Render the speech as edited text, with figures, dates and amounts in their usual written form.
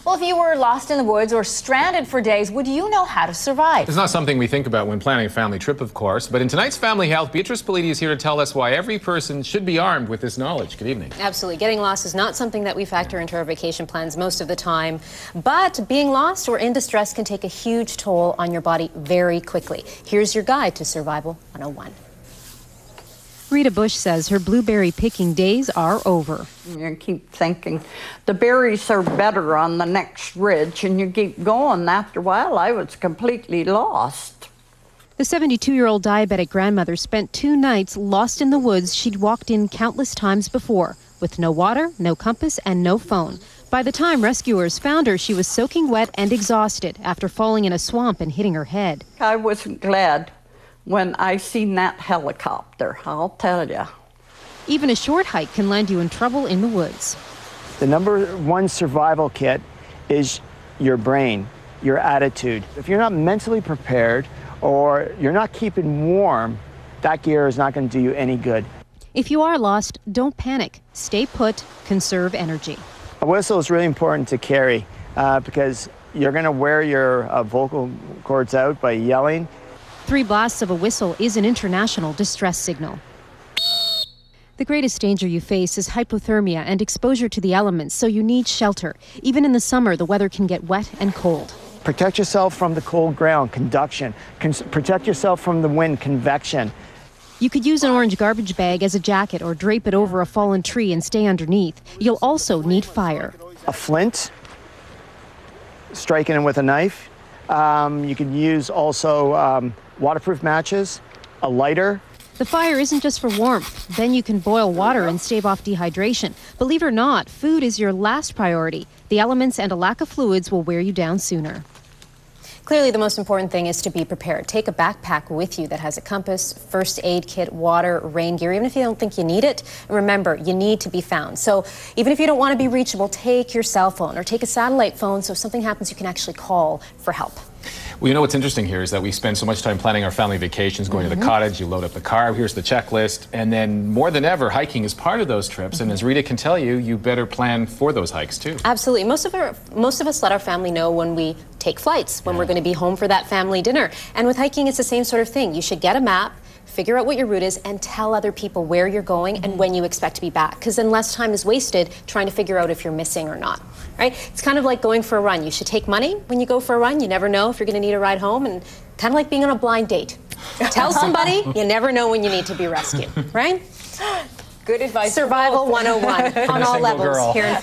Well, if you were lost in the woods or stranded for days, would you know how to survive? It's not something we think about when planning a family trip, of course, but in tonight's Family Health, Beatrice Politi is here to tell us why every person should be armed with this knowledge. Good evening. Absolutely. Getting lost is not something that we factor into our vacation plans most of the time, but being lost or in distress can take a huge toll on your body very quickly. Here's your guide to Survival 101. Rita Bush says her blueberry picking days are over. You keep thinking the berries are better on the next ridge, and you keep going. After a while, I was completely lost. The 72-year-old diabetic grandmother spent 2 nights lost in the woods she'd walked in countless times before, with no water, no compass, and no phone. By the time rescuers found her, she was soaking wet and exhausted after falling in a swamp and hitting her head. I wasn't glad when I seen that helicopter, I'll tell you. Even a short hike can land you in trouble in the woods. The #1 survival kit is your brain, your attitude. If you're not mentally prepared or you're not keeping warm, that gear is not going to do you any good. If you are lost, don't panic. Stay put, conserve energy. A whistle is really important to carry because you're going to wear your vocal cords out by yelling. 3 blasts of a whistle is an international distress signal. The greatest danger you face is hypothermia and exposure to the elements, so you need shelter. Even in the summer, the weather can get wet and cold. Protect yourself from the cold ground, conduction. Protect yourself from the wind, convection. You could use an orange garbage bag as a jacket or drape it over a fallen tree and stay underneath. You'll also need fire. A flint, striking it with a knife. You can use also waterproof matches, a lighter. The fire isn't just for warmth. Then you can boil water and stave off dehydration. Believe it or not, food is your last priority. The elements and a lack of fluids will wear you down sooner. Clearly, the most important thing is to be prepared. Take a backpack with you that has a compass, first aid kit, water, rain gear, even if you don't think you need it. Remember, you need to be found. So even if you don't want to be reachable, take your cell phone or take a satellite phone so if something happens, you can actually call for help. Well, you know what's interesting here is that we spend so much time planning our family vacations, going to the cottage, you load up the car, here's the checklist, and then more than ever, hiking is part of those trips, and as Rita can tell you, you better plan for those hikes too. Absolutely. Most of us let our family know when we take flights, when we're going to be home for that family dinner. And with hiking, it's the same sort of thing. You should get a map, figure out what your route is, and tell other people where you're going and when you expect to be back, because then less time is wasted trying to figure out if you're missing or not. Right? It's kind of like going for a run. You should take money when you go for a run. You never know if you're going to need a ride home, and kind of like being on a blind date. Tell somebody, you never know when you need to be rescued. Right? Good advice. Survival 101 on all levels here in